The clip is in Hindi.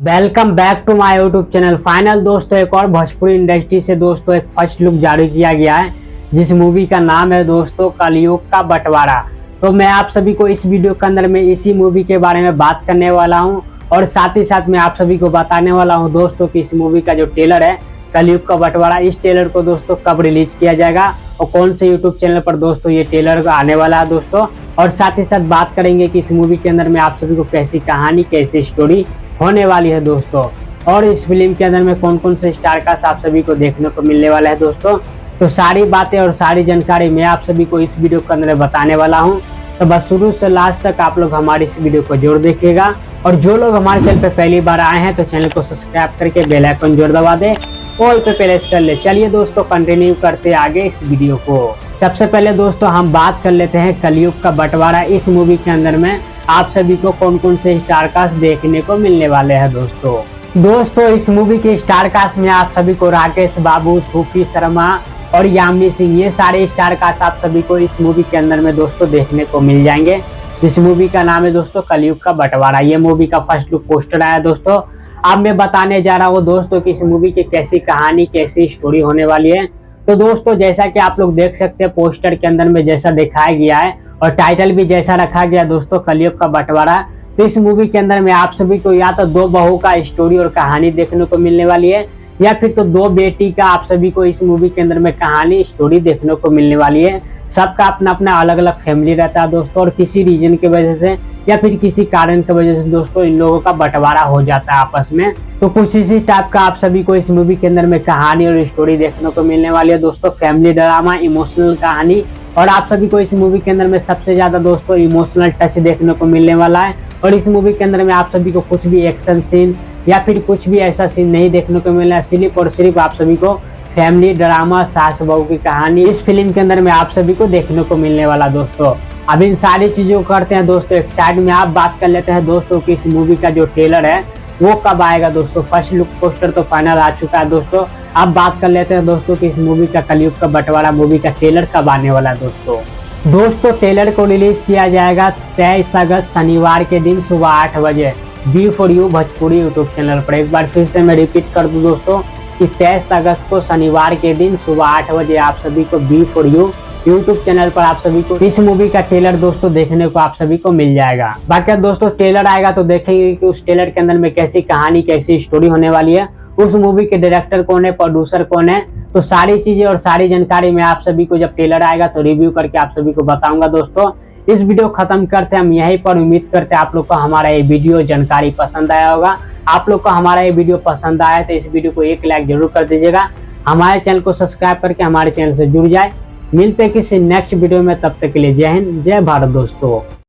Welcome back to my YouTube channel. Final दोस्तों एक और भोजपुरी इंडस्ट्री से दोस्तों एक फर्स्ट लुक जारी किया गया है, जिस मूवी का नाम है दोस्तों कलयुग का बंटवारा। तो मैं आप सभी को इस वीडियो के अंदर में इसी मूवी के बारे में बात करने वाला हूं और साथ ही साथ मैं आप सभी को बताने वाला हूं दोस्तों कि इस मूवी का जो ट्रेलर है कलयुग का बंटवारा, इस ट्रेलर को दोस्तों कब रिलीज किया जाएगा और कौन से यूट्यूब चैनल पर दोस्तों ये ट्रेलर आने वाला है दोस्तों। और साथ ही साथ बात करेंगे कि इस मूवी के अंदर में आप सभी को कैसी कहानी कैसी स्टोरी होने वाली है दोस्तों, और इस फिल्म के अंदर में कौन कौन से स्टार कास्ट आप सभी को देखने को मिलने वाला है दोस्तों। तो सारी बातें और सारी जानकारी मैं आप सभी को इस वीडियो के अंदर बताने वाला हूं। तो बस शुरू से लास्ट तक आप लोग हमारी इस वीडियो को जरूर देखिएगा, और जो लोग हमारे चैनल पे पहली बार आए हैं तो चैनल को सब्सक्राइब करके बेल आइकन जरूर दबा दे, ऑल पे प्रेस कर ले। चलिए दोस्तों कंटिन्यू करते आगे इस वीडियो को। सबसे पहले दोस्तों हम बात कर लेते हैं कलयुग का बंटवारा। इस मूवी के अंदर में आप सभी को कौन कौन से स्टार कास्ट देखने को मिलने वाले हैं दोस्तों इस मूवी के स्टार कास्ट में आप सभी को राकेश बाबू, सूफी शर्मा और यामिनी सिंह, ये सारे स्टार कास्ट आप सभी को इस मूवी के अंदर में दोस्तों देखने को मिल जाएंगे। जिस मूवी का नाम है दोस्तों कलयुग का बंटवारा। ये मूवी का फर्स्ट लुक पोस्टर आया दोस्तों। अब मैं बताने जा रहा हूँ दोस्तों कि इस मूवी की कैसी कहानी कैसी स्टोरी होने वाली है। तो दोस्तों जैसा कि आप लोग देख सकते हैं पोस्टर के अंदर में जैसा दिखाया गया है और टाइटल भी जैसा रखा गया दोस्तों कलयुग का बंटवारा, तो इस मूवी के अंदर में आप सभी को या तो दो बहू का स्टोरी और कहानी देखने को मिलने वाली है, या फिर तो दो बेटी का आप सभी को इस मूवी के अंदर में कहानी स्टोरी देखने को मिलने वाली है। सबका अपना अपना अलग अलग फैमिली रहता है दोस्तों, और किसी रीजन की वजह से या फिर किसी कारण की वजह से दोस्तों इन लोगों का बंटवारा हो जाता है आपस में। तो कुछ इसी टाइप का आप सभी को इस मूवी के अंदर में कहानी और स्टोरी देखने को मिलने वाली है दोस्तों। फैमिली ड्रामा, इमोशनल कहानी, और आप सभी को इस मूवी के अंदर में सबसे ज्यादा दोस्तों इमोशनल टच देखने को मिलने वाला है। और इस मूवी के अंदर में आप सभी को कुछ भी एक्शन सीन या फिर कुछ भी ऐसा सीन नहीं देखने को मिलना है। सिर्फ और सिर्फ आप सभी को फैमिली ड्रामा, सास बहू की कहानी इस फिल्म के अंदर में आप सभी को देखने को मिलने वाला दोस्तों। अब इन सारी चीजों को करते हैं दोस्तों एक साइड में। आप बात कर लेते हैं दोस्तों कि इस मूवी का जो ट्रेलर है वो कब आएगा दोस्तों। फर्स्ट लुक पोस्टर तो फाइनल आ चुका है दोस्तों। अब बात कर लेते हैं दोस्तों कि इस मूवी का कलयुग का बंटवारा मूवी का ट्रेलर कब आने वाला है दोस्तों ट्रेलर को रिलीज किया जाएगा 23 अगस्त शनिवार के दिन सुबह 8 बजे B for you Bhojpuri YouTube channel पर। एक बार फिर से मैं रिपीट कर दूं दोस्तों कि 23 अगस्त को शनिवार के दिन सुबह 8 बजे आप सभी को B for you YouTube channel पर आप सभी को इस मूवी का ट्रेलर दोस्तों देखने को आप सभी को मिल जाएगा। बाकी दोस्तों ट्रेलर आएगा तो देखेंगे कि उस ट्रेलर के अंदर में कैसी कहानी कैसी स्टोरी होने वाली है, उस मूवी के डायरेक्टर कौन है, प्रोड्यूसर कौन है। तो सारी चीजें और सारी जानकारी मैं आप सभी को जब ट्रेलर आएगा तो रिव्यू करके आप सभी को बताऊंगा दोस्तों। इस वीडियो खत्म करते हैं हम यहीं पर। उम्मीद करते हैं आप लोग को हमारा ये वीडियो जानकारी पसंद आया होगा। आप लोग को हमारा ये वीडियो पसंद आया तो इस वीडियो को एक लाइक जरूर कर दीजिएगा। हमारे चैनल को सब्सक्राइब करके हमारे चैनल से जुड़ जाए। मिलते हैं किसी नेक्स्ट वीडियो में, तब तक के लिए जय हिंद जय भारत दोस्तों।